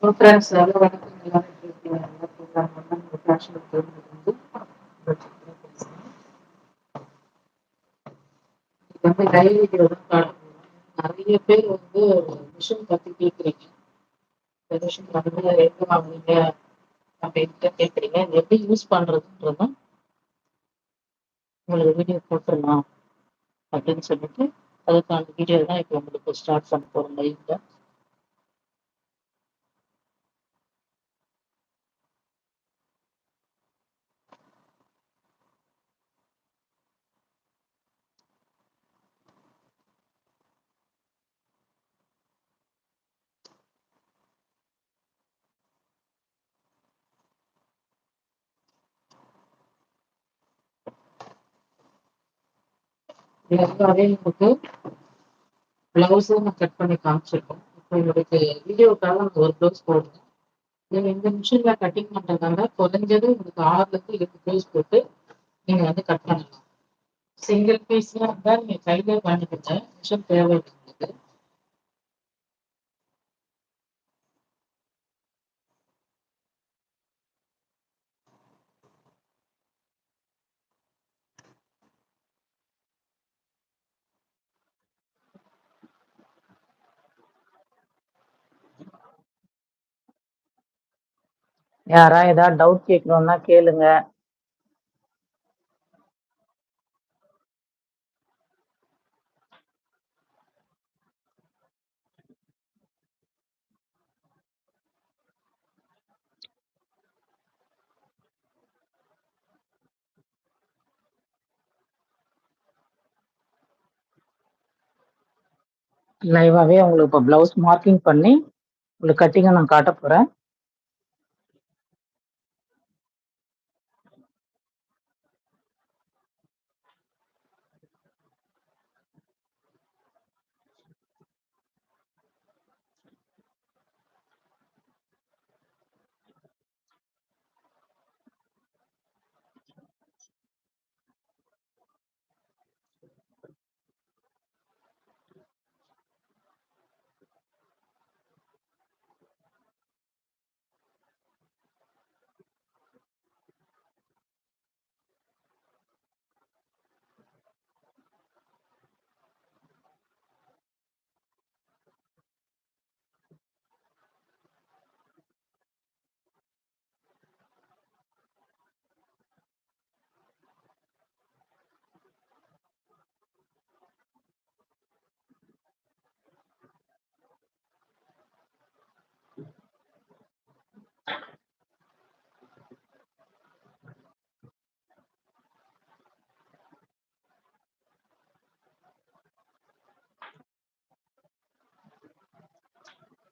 Friends எல்லாரும் வணக்கம். எல்லாரும் எப்படி இருக்கீங்க? நல்லா இருக்கீங்களா? நம்ம ஒரு ஃபேஷன் வந்து இது வந்து டைரி வீடியோ தான் காட்ட போறோம். நிறைய பேர் வந்து மிஷின் பத்தி கேட்குறீங்க. இந்த மிஷின் வந்து எங்க வாங்குனீங்க அப்படின்ட்டு கேட்குறீங்க. இது எப்படி யூஸ் பண்றதுன்றதும் உங்களுக்கு வீடியோ போட்டுடலாம் அப்படின்னு சொல்லிட்டு அதுக்கான வீடியோ தான் இப்போ உங்களுக்கு ஸ்டார்ட் பண்ண போறோம் லைவ்ல. எல்லாவே உங்களுக்கு பிளவுஸும் நான் கட் பண்ணி காமிச்சிருக்கோம். இப்போ உங்களுக்கு வீடியோக்காக நான் ஒரு ப்ளவுஸ் போடுறேன். நீங்க இந்த மிஷின்ல கட்டிங் பண்றதால குறைஞ்சது உங்களுக்கு 6ல இருந்து 8 ப்ளவுஸ் போட்டு நீங்க வந்து கட் பண்ணலாம். சிங்கிள் பீஸ்ல இருந்தா நீங்க கையிலே பண்ணிக்கோங்க. மிஷின் தேவையில்லை உங்களுக்கு. யாரா ஏதாவது டவுட் கேட்கணும்னா கேளுங்க. லைவாவே உங்களுக்கு இப்போ பிளவுஸ் மார்க்கிங் பண்ணி உங்களுக்கு கட்டிங்க நான் காட்ட போறேன்.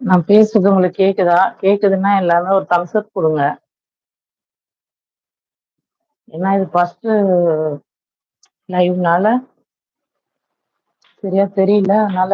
நான் பேசுறது உங்களுக்கு கேக்குதா? கேக்குதுன்னா எல்லாமே ஒரு தம்ஸ் அப் கொடுங்க. ஏன்னா இது ஃபர்ஸ்ட் லைவ்னால சரியா தெரியல. அதனால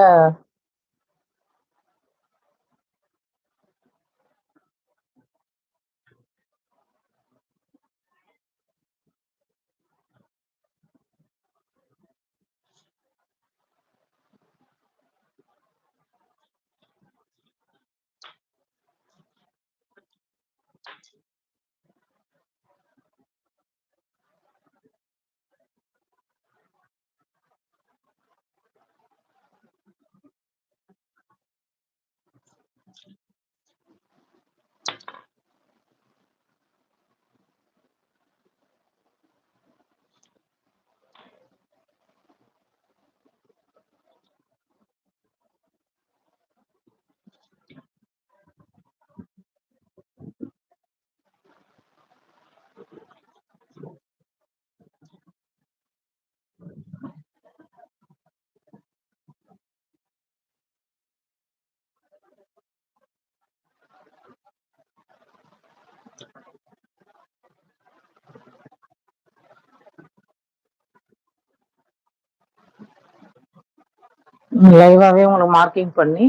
லைவாவே உங்களுக்கு மார்க்கிங் பண்ணி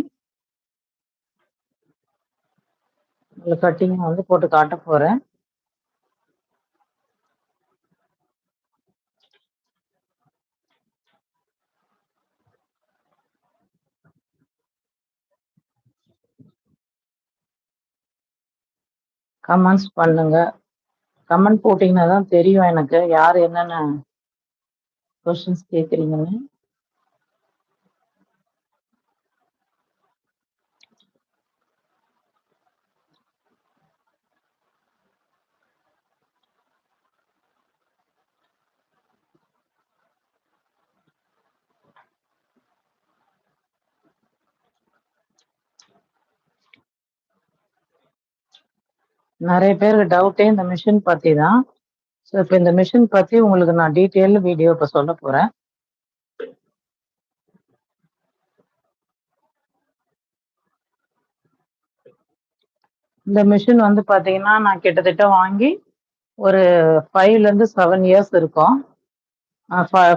உங்களுக்கு கட்டிங் வந்து போட்டு காட்ட போறேன். கமெண்ட்ஸ் பண்ணுங்க. கமெண்ட் போட்டீங்கன்னா தான் தெரியும் எனக்கு யார் என்னென்ன கொஸ்டின்ஸ் கேட்குறீங்கன்னு. நிறைய பேருக்கு டவுட்டே இந்த மிஷின் பத்தி தான். ஸோ இப்போ இந்த மிஷின் பத்தி உங்களுக்கு நான் டீட்டெயில் வீடியோ இப்போ சொல்ல போறேன். இந்த மிஷின் வந்து பாத்தீங்கன்னா நான் கிட்டத்தட்ட வாங்கி ஒரு 5ல இருந்து 7 இயர்ஸ் இருக்கும்.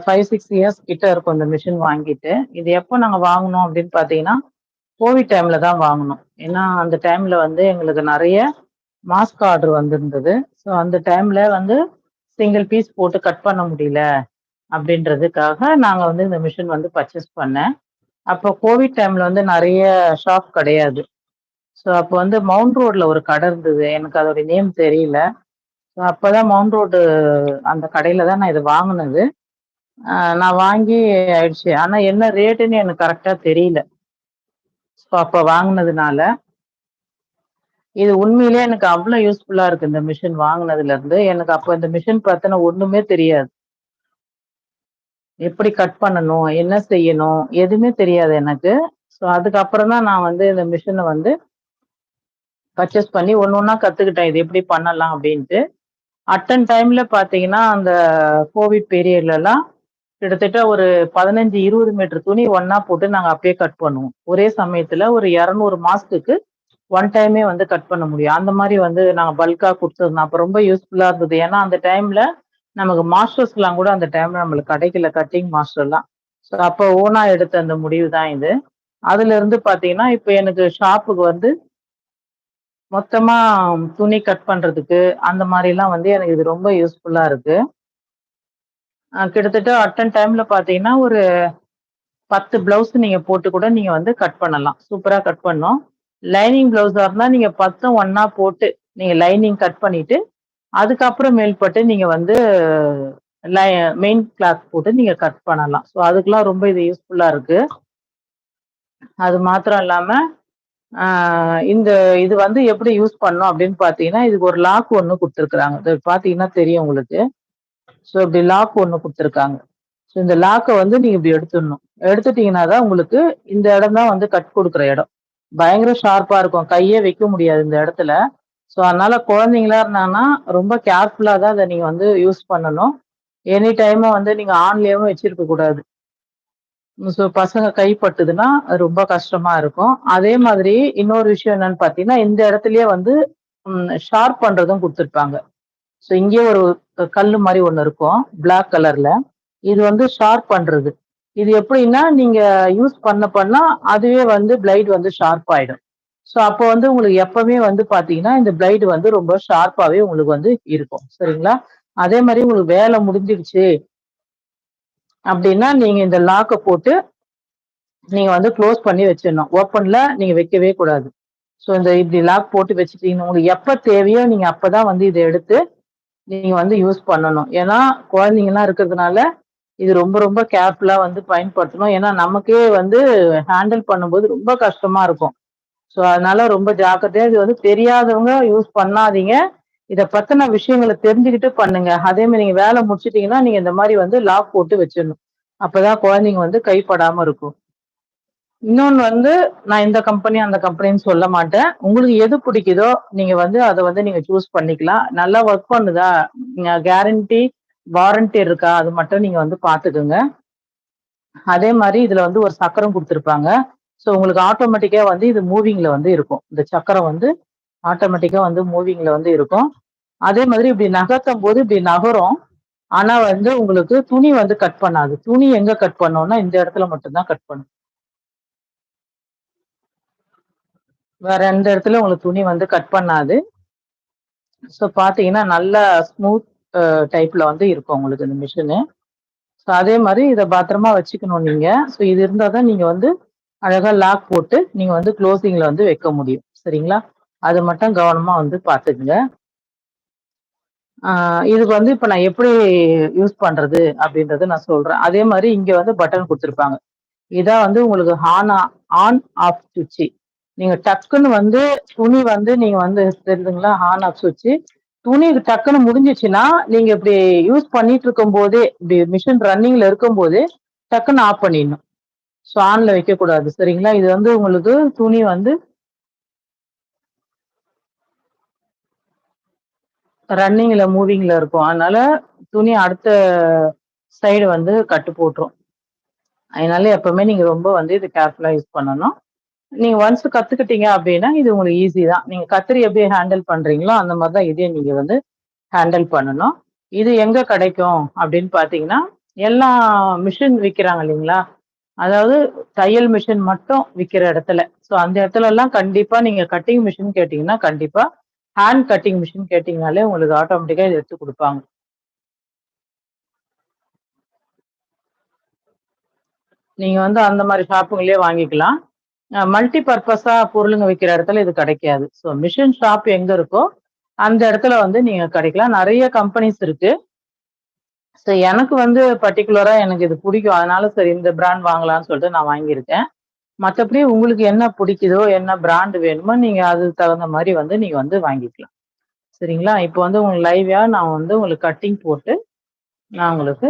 5-6 இயர்ஸ் கிட்ட இருக்கும் இந்த மிஷின் வாங்கிட்டு. இது எப்போ நாங்க வாங்கினோம் அப்படின்னு பாத்தீங்கன்னா கோவிட் டைம்ல தான் வாங்கினோம். ஏன்னா அந்த டைம்ல வந்து எங்களுக்கு நிறைய மாஸ்க் ஆர்டர் வந்திருந்தது. ஸோ அந்த டைம்ல வந்து சிங்கிள் பீஸ் போட்டு கட் பண்ண முடியல அப்படின்றதுக்காக நாங்க வந்து இந்த மிஷின் வந்து பர்ச்சேஸ் பண்ணேன். அப்போ கோவிட் டைம்ல வந்து நிறைய ஷாப் கிடையாது. ஸோ அப்போ வந்து மவுண்ட் ரோட்ல ஒரு கடை இருந்தது. எனக்கு அதோட நேம் தெரியல. ஸோ அப்பதான் மவுண்ட் ரோடு அந்த கடையில தான் நான் இதை வாங்கினது. நான் வாங்கி ஆயிடுச்சு. ஆனா என்ன ரேட்டுன்னு எனக்கு கரெக்டா தெரியல. ஸோ அப்போ வாங்கினதுனால இது உண்மையிலேயே எனக்கு அவ்வளவு யூஸ்ஃபுல்லா இருக்கு. இந்த மிஷின் வாங்கினதுல இருந்து எனக்கு அப்போ இந்த மிஷின் பத்தின ஒண்ணுமே தெரியாது. எப்படி கட் பண்ணணும், என்ன செய்யணும், எதுவுமே தெரியாது எனக்கு. ஸோ அதுக்கப்புறம் தான் நான் வந்து இந்த மிஷினை வந்து பர்ச்சேஸ் பண்ணி ஒண்ணா கத்துக்கிட்டேன். இது எப்படி பண்ணலாம் அப்படின்ட்டு. அட்டன் டைம்ல பாத்தீங்கன்னா அந்த கோவிட் பீரியட்ல எல்லாம் கிட்டத்தட்ட ஒரு 15-20 மீட்டர் துணி ஒண்ணா போட்டு நாங்க அப்பயே கட் பண்ணுவோம். ஒரே சமயத்துல ஒரு 200 மாசத்துக்கு ஒன் டைமே வந்து கட் பண்ண முடியும். அந்த மாதிரி வந்து நாங்க பல்கா கொடுத்துருந்தோம். அப்ப ரொம்ப யூஸ்ஃபுல்லா இருந்தது. ஏன்னா அந்த டைம்ல நமக்கு மாஸ்டர்ஸ் எல்லாம் கூட அந்த டைம்ல நம்மளுக்கு கிடைக்கல, கட்டிங் மாஸ்டர் எல்லாம். ஸோ அப்போ ஓனா எடுத்த அந்த முடிவு தான் இது. அதுல இருந்து பாத்தீங்கன்னா இப்ப எனக்கு ஷாப்புக்கு வந்து மொத்தமா துணி கட் பண்றதுக்கு அந்த மாதிரி எல்லாம் வந்து எனக்கு இது ரொம்ப யூஸ்ஃபுல்லா இருக்கு. கிட்டத்தட்ட அட்டன் டைம்ல பாத்தீங்கன்னா ஒரு 10 பிளவுஸ் நீங்க போட்டு கூட நீங்க வந்து கட் பண்ணலாம். சூப்பரா கட் பண்ணோம். லைனிங் பிளவுஸா இருந்தா நீங்க 10 ஒண்ணா போட்டு நீங்க லைனிங் கட் பண்ணிட்டு அதுக்கப்புறம் மேல்பட்டு நீங்க வந்து மெயின் கிளாத் போட்டு நீங்க கட் பண்ணலாம். ஸோ அதுக்கெல்லாம் ரொம்ப இது யூஸ்ஃபுல்லா இருக்கு. அது மாத்திரம் இல்லாம இந்த இது வந்து எப்படி யூஸ் பண்ணோம் அப்படின்னு பாத்தீங்கன்னா இதுக்கு ஒரு லாக் ஒண்ணு கொடுத்துருக்காங்க. இது பாத்தீங்கன்னா தெரியும் உங்களுக்கு. ஸோ இப்படி லாக் ஒண்ணு கொடுத்துருக்காங்க. ஸோ இந்த லாக்கை வந்து நீங்க இப்படி எடுத்துடணும். எடுத்துட்டீங்கன்னா தான் உங்களுக்கு இந்த இடம் தான் வந்து கட் கொடுக்குற இடம். பயங்கர ஷார்ப்பா இருக்கும். கையே வைக்க முடியாது இந்த இடத்துல. ஸோ அதனால குழந்தைங்களா இருந்தாங்கன்னா ரொம்ப கேர்ஃபுல்லா தான் அதை நீங்க வந்து யூஸ் பண்ணணும். எனி டைமும் வந்து நீங்க ஆன்லயும் வச்சிருக்க கூடாது. ஸோ பசங்க கைப்பட்டுதுன்னா அது ரொம்ப கஷ்டமா இருக்கும். அதே மாதிரி இன்னொரு விஷயம் என்னன்னு பாத்தீங்கன்னா இந்த இடத்துலயே வந்து ஷார்ப் பண்றதும் கொடுத்துருப்பாங்க. ஸோ இங்கே ஒரு கல்லு மாதிரி ஒண்ணு இருக்கும் பிளாக் கலர்ல. இது வந்து ஷார்ப் பண்றது. இது எப்படின்னா நீங்க யூஸ் பண்ண அதுவே வந்து பிளைட் வந்து ஷார்ப் ஆயிடும். ஸோ அப்போ வந்து உங்களுக்கு எப்பவுமே வந்து பாத்தீங்கன்னா இந்த பிளைட் வந்து ரொம்ப ஷார்ப்பாவே உங்களுக்கு வந்து இருக்கும். சரிங்களா? அதே மாதிரி உங்களுக்கு வேலை முடிஞ்சிடுச்சு அப்படின்னா நீங்க இந்த லாக்கை போட்டு நீங்க வந்து க்ளோஸ் பண்ணி வச்சிடணும். ஓப்பன்ல நீங்க வைக்கவே கூடாது. ஸோ இந்த இப்படி லாக் போட்டு வச்சுட்டீங்கன்னா உங்களுக்கு எப்ப தேவையோ நீங்க அப்பதான் வந்து இதை எடுத்து நீங்க வந்து யூஸ் பண்ணணும். ஏன்னா குழந்தைங்கலாம் இருக்கிறதுனால இது ரொம்ப ரொம்ப கேர்ஃபுல்லா வந்து பயன்படுத்தணும். ஏன்னா நமக்கே வந்து ஹேண்டில் பண்ணும்போது ரொம்ப கஷ்டமா இருக்கும். ஸோ அதனால ரொம்ப ஜாக்கிரதையா இது வந்து தெரியாதவங்க யூஸ் பண்ணாதீங்க. இத பத்தின விஷயங்களை தெரிஞ்சுக்கிட்டு பண்ணுங்க. அதே மாதிரி நீங்க வேலை முடிச்சிட்டீங்கன்னா நீங்க இந்த மாதிரி வந்து லாக் போட்டு வச்சிடணும். அப்பதான் குழந்தைங்க வந்து கைப்படாம இருக்கும். இன்னொன்னு வந்து நான் இந்த கம்பெனி அந்த கம்பெனின்னு சொல்ல மாட்டேன். உங்களுக்கு எது பிடிக்குதோ நீங்க வந்து அதை வந்து நீங்க சூஸ் பண்ணிக்கலாம். நல்லா ஒர்க் பண்ணுதா, கேரண்டி வாரண்டி இருக்கா அது மட்டும் நீங்க வந்து பாத்துக்குங்க. அதே மாதிரி இதுல வந்து ஒரு சக்கரம் கொடுத்துருப்பாங்க. ஸோ உங்களுக்கு ஆட்டோமேட்டிக்கா வந்து இது மூவிங்ல வந்து இருக்கும். இந்த சக்கரம் வந்து ஆட்டோமேட்டிக்கா வந்து மூவிங்ல வந்து இருக்கும். அதே மாதிரி இப்படி நகர்த்தும் போது இப்படி நகரும். ஆனா வந்து உங்களுக்கு துணி வந்து கட் பண்ணாது. துணி எங்க கட் பண்ணோம்னா இந்த இடத்துல மட்டும்தான் கட் பண்ணும். வேற எந்த இடத்துல உங்களுக்கு துணி வந்து கட் பண்ணாது. ஸோ பாத்தீங்கன்னா நல்லா ஸ்மூத் டைப்ல வந்து இருக்கும் உங்களுக்கு இந்த மிஷினு. ஸோ அதே மாதிரி இதை பத்திரமா வச்சுக்கணும் நீங்க. ஸோ இது இருந்தா தான் நீங்க வந்து அழகா லாக் போட்டு நீங்க வந்து க்ளோசிங்ல வந்து வைக்க முடியும். சரிங்களா? அது மட்டும் கவனமா வந்து பார்த்துக்குங்க. இதுக்கு வந்து இப்ப நான் எப்படி யூஸ் பண்றது அப்படின்றத நான் சொல்றேன். அதே மாரி இங்க வந்து பட்டன் குடுத்துருப்பாங்க. இதான் வந்து உங்களுக்கு ஆன், ஆஃப் சுவிட்சு. நீங்க டக்குன்னு வந்து துணி வந்து நீங்க வந்து தெரியுதுங்களா? ஆன், ஆஃப் சுவிட்சு. துணி டக்குன்னு முடிஞ்சுச்சுன்னா, நீங்க இப்படி யூஸ் பண்ணிட்டு இருக்கும்போதே, இப்படி மிஷின் ரன்னிங்ல இருக்கும்போதே, டக்குன்னு ஆஃப் பண்ணிடணும். ஸோ ஆன்ல வைக்கக்கூடாது. சரிங்களா? இது வந்து உங்களுக்கு துணி வந்து ரன்னிங்ல, மூவிங்ல இருக்கும். அதனால துணி அடுத்த சைடு வந்து கட்டு போட்டுரும். அதனால எப்பவுமே நீங்க ரொம்ப வந்து இது கேர்ஃபுல்லா யூஸ் பண்ணணும். நீங்க ஒன்ஸ் கத்துக்கிட்டீங்க அப்டின்னா, இது உங்களுக்கு ஈஸி தான். நீங்க கத்தரி எப்படி ஹேண்டில் பண்றீங்களோ, அந்த மாரி தான் இதையும் நீங்க வந்து ஹேண்டில் பண்ணணும். இது எங்க கிடைக்கும் அப்படின்னு பார்த்தீங்கன்னா, எல்லா மிஷின் விக்கிறாங்க இல்லைங்களா? அதாவது தையல் மிஷின் மட்டும் விக்கிற இடத்துல. ஸோ அந்த இடத்துலலாம் கண்டிப்பா நீங்க கட்டிங் மிஷின் கேட்டீங்கன்னா, கண்டிப்பா ஹேண்ட் கட்டிங் மிஷின் கேட்டீங்கனாலே உங்களுக்கு ஆட்டோமேட்டிக்கா இத எடுத்து குடுப்பாங்க. நீங்க வந்து அந்த மாரி ஷாப்புங்கள்லயே வாங்கிக்கலாம். மல்டி பர்ப்பஸா பொருளுங்க விக்கிற இடத்துல இது கிடைக்காது. ஸோ மிஷின் ஷாப் எங்க இருக்கோ, அந்த இடத்துல வந்து நீங்க கிடைக்கலாம். நெறைய கம்பெனிஸ் இருக்கு. ஸோ எனக்கு வந்து பர்ட்டிகுலரா எனக்கு இது புடிக்கும். அதனால சரி இந்த பிராண்ட் வாங்கலாம்னு சொல்லிட்டு நான் வாங்கியிருக்கேன். மத்தபடி உங்களுக்கு என்ன பிடிக்குதோ, என்ன பிராண்ட் வேணுமோ, நீங்க அதுக்கு தகுந்த மாரி வந்து நீங்க வந்து வாங்கிக்கலாம். சரிங்களா? இப்போ வந்து உங்களுக்கு லைவ்வா நான் வந்து உங்களுக்கு கட்டிங் போட்டு, நான் உங்களுக்கு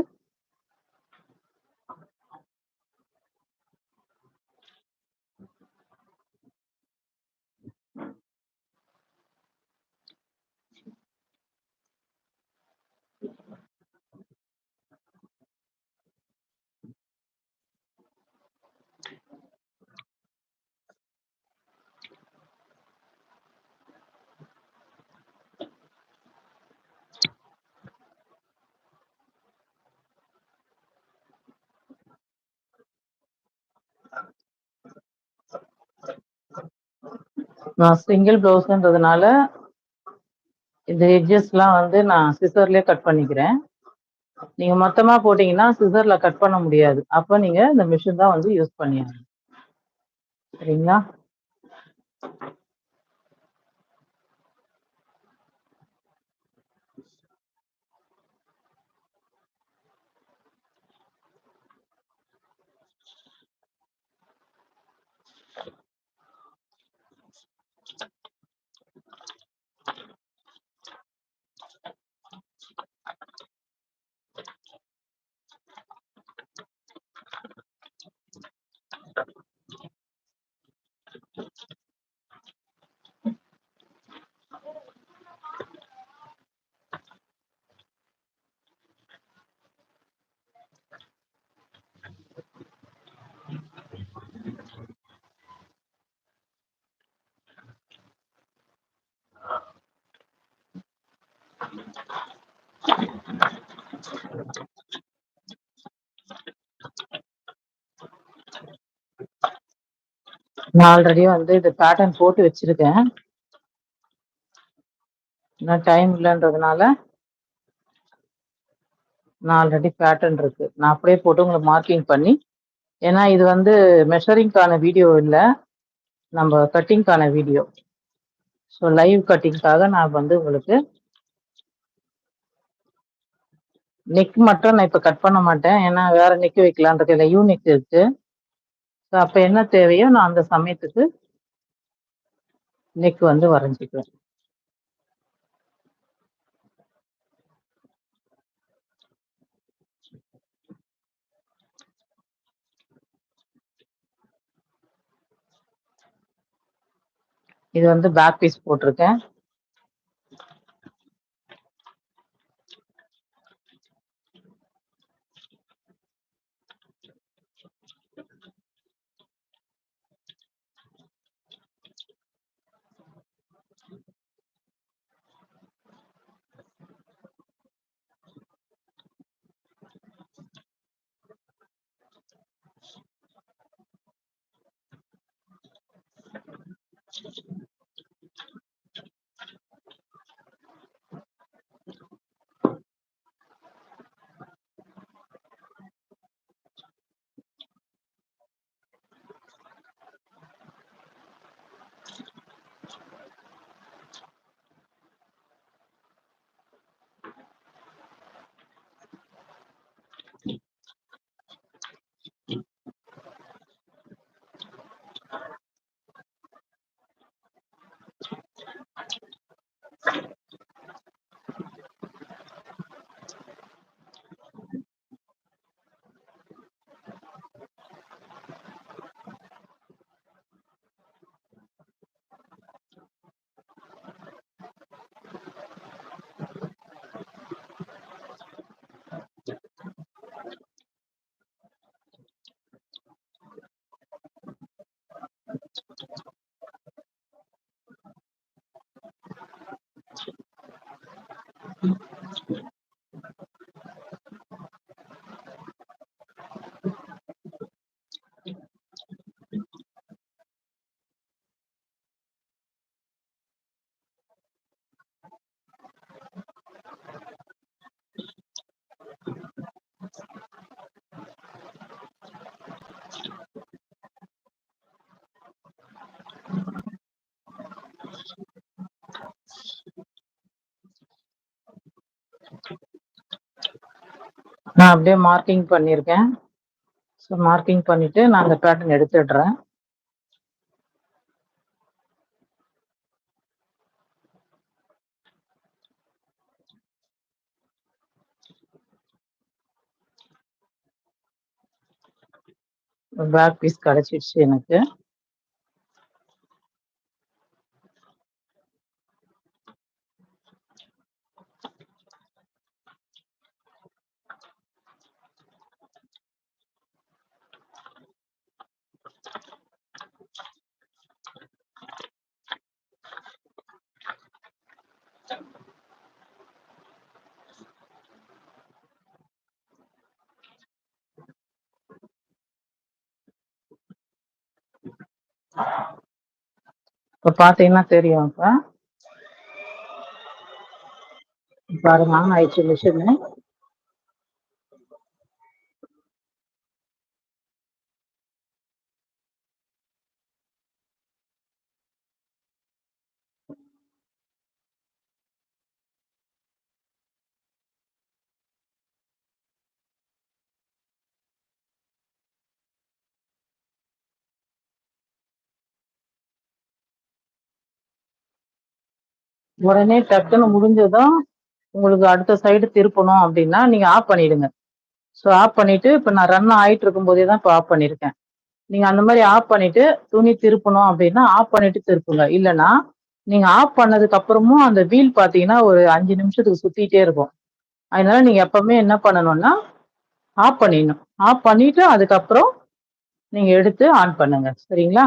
நான் சிங்கிள் ப்ளவுஸ்ன்றதுனால, இந்த எட்ஜஸ்லாம் வந்து நான் சிசர்லயே கட் பண்ணிக்கிறேன். நீங்க மொத்தமா போட்டீங்கன்னா, சிசர்ல கட் பண்ண முடியாது. அப்ப நீங்க இந்த மிஷின் தான் வந்து யூஸ் பண்ணியாகணும். சரிங்களா? நான் ஆல்ரெடி வந்து இது பேட்டர்ன் போட்டு வச்சிருக்கேன். இன்னும் டைம் இல்லன்றதுனால, நான் ஆல்ரெடி பேட்டர்ன் இருக்கு. நான் அப்படியே போட்டு உங்களுக்கு மார்க்கிங் பண்ணி ஏன்னா இது வந்து மெஷரிங்க்கான வீடியோ இல்ல. நம்ம கட்டிங்க்கான வீடியோ. ஸோ லைவ் கட்டிங்க்காக நான் வந்து உங்களுக்கு நெக் மட்டும் நான் இப்ப கட் பண்ண மாட்டேன். ஏன்னா வேற நெக் வைக்கலான்னு இருக்கேன். இல்ல யூ நெக் இருக்கு. ஸோ அப்ப என்ன தேவையோ நான் அந்த சமயத்துக்கு நெக் வந்து வரைஞ்சுக்குவேன். இது வந்து பேக் பீஸ் போட்டிருக்கேன். நான் அப்படியே மார்க்கிங் பண்ணியிருக்கேன். ஸோ மார்க்கிங் பண்ணிட்டு நான் அந்த பேட்டர்ன் எடுத்துடுறேன். பேக் பீஸ் கிடைச்சிடுச்சு எனக்கு. இப்போ பார்த்தீங்கன்னா தெரியும். இப்போ பாருங்க ஆன் ஆயிடுச்சு மிஷினு. உடனே டக்குன்னு முடிஞ்சதும் உங்களுக்கு அடுத்த சைடு திருப்பணும் அப்படின்னா நீங்க ஆஃப் பண்ணிடுங்க. ஸோ ஆஃப் பண்ணிட்டு இப்போ நான் ரன் ஆயிட்டு இருக்கும் போதே தான் இப்போ ஆஃப் பண்ணியிருக்கேன். நீங்க அந்த மாதிரி ஆஃப் பண்ணிட்டு துணி திருப்பணும் அப்படின்னா ஆஃப் பண்ணிட்டு திருப்புங்க. இல்லைன்னா நீங்க ஆஃப் பண்ணதுக்கு அப்புறமும் அந்த வீல் பார்த்தீங்கன்னா ஒரு 5 நிமிஷத்துக்கு சுத்திட்டே இருக்கும். அதனால நீங்க எப்பவுமே என்ன பண்ணணும்னா ஆஃப் பண்ணிடணும். ஆஃப் பண்ணிட்டு அதுக்கப்புறம் நீங்க எடுத்து ஆன் பண்ணுங்க. சரிங்களா?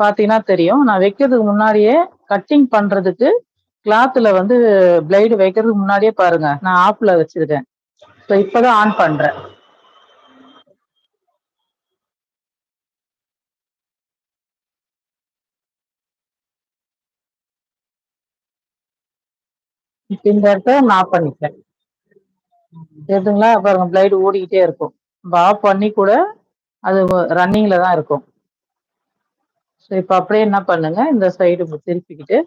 பார்த்தீங்கன்னா தெரியும். நான் வைக்கிறதுக்கு முன்னாடியே கட்டிங் பண்றதுக்கு கிளாத்ல வந்து பிளைடு வைக்கிறதுக்கு முன்னாடியே பாருங்க நான் ஆஃப்ல வச்சிருக்கேன். ஸோ இப்பதான் ஆன் பண்றேன். இப்ப இந்த இடத்த நான் ஆஃப் பண்ணிக்கிறேன். எதுங்களா பாருங்க பிளைடு ஓடிக்கிட்டே இருக்கும். நம்ம ஆஃப் பண்ணி கூட அது ரன்னிங்ல தான் இருக்கும். ஸோ இப்போ அப்படியே என்ன பண்ணுங்க இந்த சைடு திருப்பிக்கிட்டு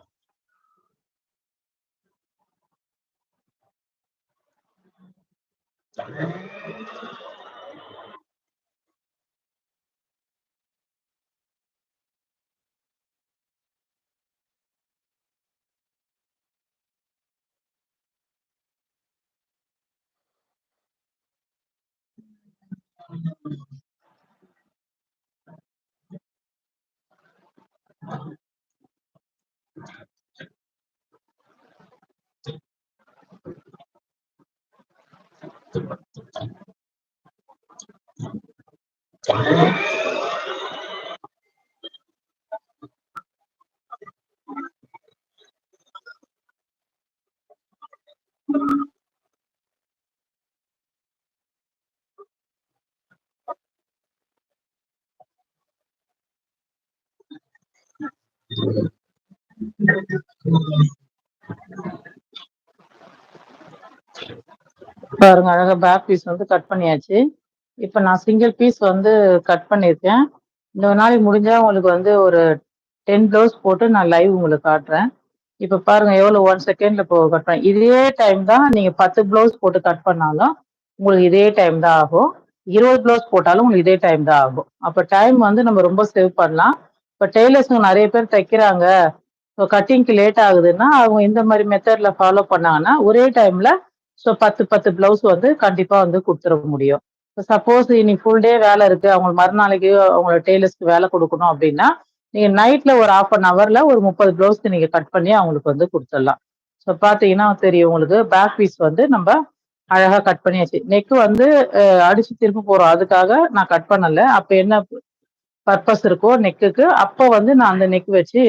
பாருங்க அழகா பேக் பீஸ் வந்து கட் பண்ணியாச்சு. இப்போ நான் சிங்கிள் பீஸ் வந்து கட் பண்ணியிருக்கேன். இந்த நாளைக்கு முடிஞ்சா உங்களுக்கு வந்து ஒரு 10 ப்ளவுஸ் போட்டு நான் லைவ் உங்களுக்கு காட்டுறேன். இப்போ பாருங்க எவ்வளோ 1 செகண்ட்ல இப்போ கட் பண்ண இதே டைம் தான் நீங்க 10 ப்ளவுஸ் போட்டு கட் பண்ணாலும் உங்களுக்கு இதே டைம் தான் ஆகும். 20 ப்ளவுஸ் போட்டாலும் உங்களுக்கு இதே டைம் தான் ஆகும். அப்போ டைம் வந்து நம்ம ரொம்ப சேவ் பண்ணலாம். இப்போ டெய்லர்ஸுங்க நிறைய பேர் தைக்கிறாங்க, இப்போ கட்டிங்க்கு லேட் ஆகுதுன்னா அவங்க இந்த மாதிரி மெத்தட்ல ஃபாலோ பண்ணாங்கன்னா ஒரே டைம்ல ஸோ 10 ப்ளவுஸ் வந்து கண்டிப்பா வந்து கொடுத்துட முடியும். சப்போஸ் இன்னைக்கு ஃபுல் டே வேலை இருக்கு, அவங்க மறுநாளைக்கு அவங்களோட டெய்லர்ஸ்க்கு வேலை கொடுக்கணும் அப்படின்னா நீங்க நைட்ல ஒரு 1/2 ஹவர்ல ஒரு 30 ப்ளவுஸ்க்கு நீங்க கட் பண்ணி அவங்களுக்கு வந்து கொடுத்துடலாம். ஸோ பாத்தீங்கன்னா தெரியும் உங்களுக்கு பேக் பீஸ் வந்து நம்ம அழகா கட் பண்ணியாச்சு. நெக் வந்து அடிச்சு திருப்ப போறோம், அதுக்காக நான் கட் பண்ணல. அப்ப என்ன பர்பஸ் இருக்கோ நெக்குக்கு அப்போ வந்து நான் அந்த நெக் வச்சு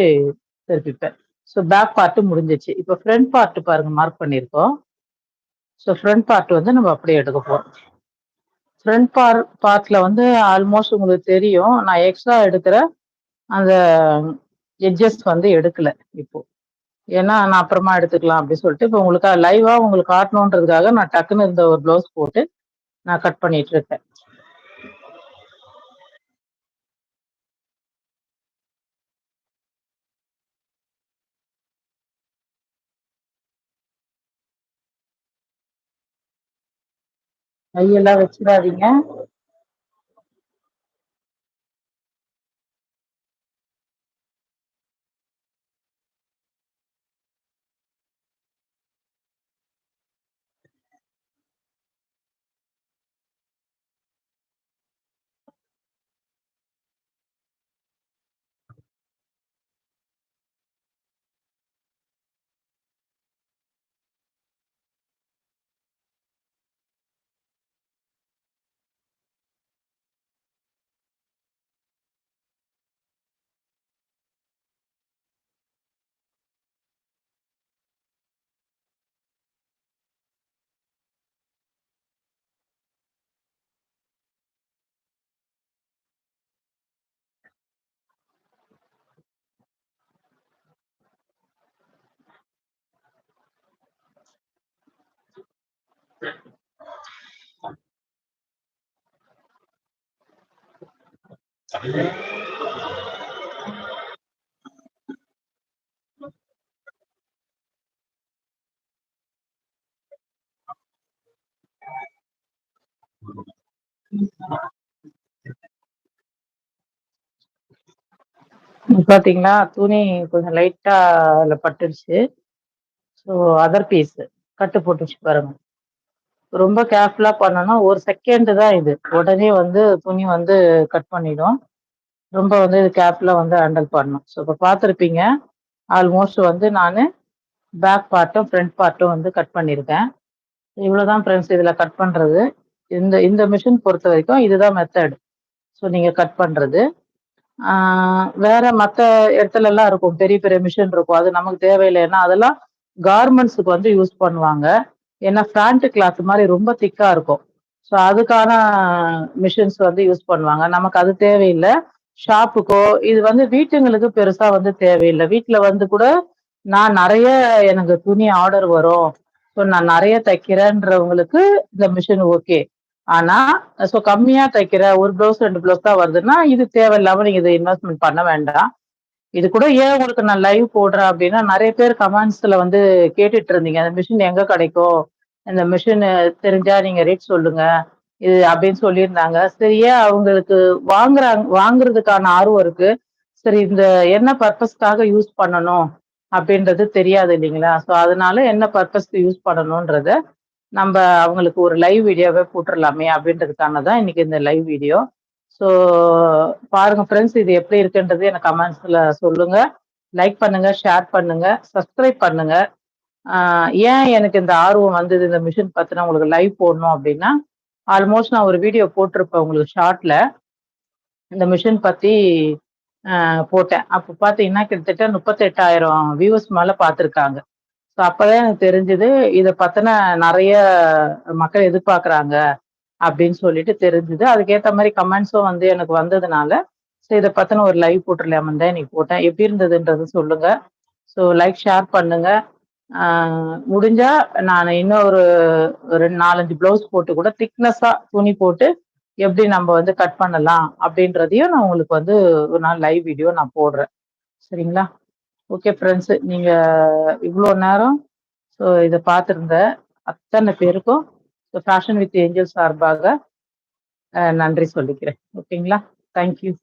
திருப்பிப்பேன். ஸோ பேக் பார்ட் முடிஞ்சிச்சு. இப்போ ஃப்ரண்ட் பார்ட் பாருங்க மார்க் பண்ணியிருக்கோம். ஸோ ஃப்ரண்ட் பார்ட் வந்து நம்ம அப்படியே எடுக்க போறோம். ஃப்ரண்ட் பார்ட்ல வந்து ஆல்மோஸ்ட் உங்களுக்கு தெரியும். நான் எக்ஸ்ட்ரா எடுக்கிற அந்த எட்ஜஸ் வந்து எடுக்கல இப்போ. ஏன்னா நான் அப்புறமா எடுத்துக்கலாம் அப்படின்னு சொல்லிட்டு இப்போ உங்களுக்கு லைவா உங்களுக்கு காட்டணுன்றதுக்காக நான் டக்குன்னு இந்த ஒரு ப்ளவுஸ் போட்டு நான் கட் பண்ணிட்டு இருக்கேன். கையெல்லாம் வச்சிடாதீங்க. பாத்தீங்களா துணி கொஞ்சம் லைட்டா அதுல பட்டுடுச்சு. ஸோ அதர் பீஸ் கட்டு போட்டுச்சு பாருங்க. ரொம்ப கேர்ஃபுல்லா பண்ணணும். ஒரு செகண்ட் தான் இது. உடனே வந்து துணி வந்து கட் பண்ணிடும். ரொம்ப வந்து கேர்ஃபுல்லா வந்து ஹேண்டில் பண்ணணும். ஸோ இப்போ பார்த்துருப்பீங்க. ஆல்மோஸ்ட் வந்து நான் பேக் பார்ட்டும் ஃப்ரண்ட் பார்ட்டும் வந்து கட் பண்ணியிருக்கேன். இவ்வளோதான் ஃப்ரெண்ட்ஸ் இதில் கட் பண்ணுறது. இந்த இந்த மிஷின் பொறுத்த வரைக்கும் இதுதான் மெத்தட். ஸோ நீங்கள் கட் பண்ணுறது. வேற மத்த இடத்துலலாம் இருக்கும். பெரிய பெரிய மிஷின் இருக்கும். அது நமக்கு தேவையில்ல. ஏன்னா அதெல்லாம் கார்மெண்ட்ஸுக்கு வந்து யூஸ் பண்ணுவாங்க. ஏன்னா ஃபேண்ட் கிளாத் மாரி ரொம்ப திக்கா இருக்கும். ஸோ அதுக்கான மிஷின்ஸ் வந்து யூஸ் பண்ணுவாங்க. நமக்கு அது தேவையில்ல. ஷாப்புக்கோ இது வந்து வீட்டுங்களுக்கு பெருசா வந்து தேவையில்ல. வீட்ல வந்து கூட நான் நெறைய எனக்கு துணி ஆர்டர் வரும். ஸோ நான் நெறைய தைக்கிறேன்றவங்களுக்கு இந்த மிஷின் ஓகே. ஆனா கம்மியா தைக்கிற 1 ப்ளவுஸ் 2 ப்ளவுஸ் தான் வருதுன்னா, இது தேவையில்லாம நீங்க இத இன்வெஸ்ட்மென்ட் பண்ண வேண்டாம். இது கூட ஏன் உங்களுக்கு நான் லைவ் போடுறேன் அப்டின்னா, நெறைய பேர் கமெண்ட்ஸ்ல வந்து கேட்டுட்டு இருந்தீங்க. அந்த மிஷின் எங்க கிடைக்கும்? இந்த மிஷின் தெரிஞ்சா நீங்க ரேட் சொல்லுங்க. இது அப்டின்னு சொல்லியிருந்தாங்க. சரி ஏன் அவங்களுக்கு வாங்குறதுக்கான ஆர்வம் இருக்கு. சரி இந்த என்ன பர்ப்பஸ்க்காக யூஸ் பண்ணணும் அப்டின்றது தெரியாது இல்லைங்களா? ஸோ அதனால என்ன பர்ப்பஸ்க்கு யூஸ் பண்ணணும்ன்றத நம்ப அவங்களுக்கு ஒரு லைவ் வீடியோவே போட்டுறலாமே அப்படின்றதுக்காக தான் இன்னைக்கு இந்த லைவ் வீடியோ. ஸோ பாருங்க ஃப்ரெண்ட்ஸ் இது எப்படி இருக்குன்றது எனக்கு கமெண்ட்ஸ்ல சொல்லுங்க. லைக் பண்ணுங்க, ஷேர் பண்ணுங்க, சப்ஸ்கிரைப் பண்ணுங்க. ஏன் எனக்கு இந்த ஆர்வம் வந்தது இந்த மிஷின் பத்தின உங்களுக்கு லைவ் போடணும் அப்படின்னா, ஆல்மோஸ்ட் நான் ஒரு வீடியோ போட்டிருப்பேன் உங்களுக்கு ஷார்ட்ல. இந்த மிஷின் பத்தி போட்டேன். அப்போ பார்த்தீங்கன்னா கிட்டத்தட்ட 38,000 வியூவர்ஸ் மேல பார்த்துருக்காங்க. ஸோ அப்பதான் எனக்கு தெரிஞ்சது இத பத்தின நெறைய மக்கள் எதிர்பார்க்குறாங்க அப்படின்னு சொல்லிட்டு தெரிஞ்சது. அதுக்கேத்த மாரி கமெண்ட்ஸும் வந்து எனக்கு வந்ததுனால, சரி இத பத்தின ஒரு லைவ் போட்டுறலாம்ன்னு தான் இன்னைக்கு போட்டேன். எப்படி இருந்ததுன்றது சொல்லுங்க. ஸோ லைக், ஷேர் பண்ணுங்க. ஆ முடிஞ்சா நானு இன்னும் ஒரு 4, 5 ப்ளவுஸ் போட்டு கூட திக்னஸா துணி போட்டு எப்படி நம்ம வந்து கட் பண்ணலாம் அப்படின்றதையும் நான் உங்களுக்கு வந்து ஒரு நாள் லைவ் வீடியோ நான் போடுறேன். சரிங்களா? Okay friends. நீங்க இவ்ளோ நேரம் இத பார்த்திருந்த அத்தன பேருக்கும் ஃபேஷன் வித் ஏஞ்சல் சார்பாக நன்றி சொல்லிக்கிறேன். ஓகேங்களா? Thank you.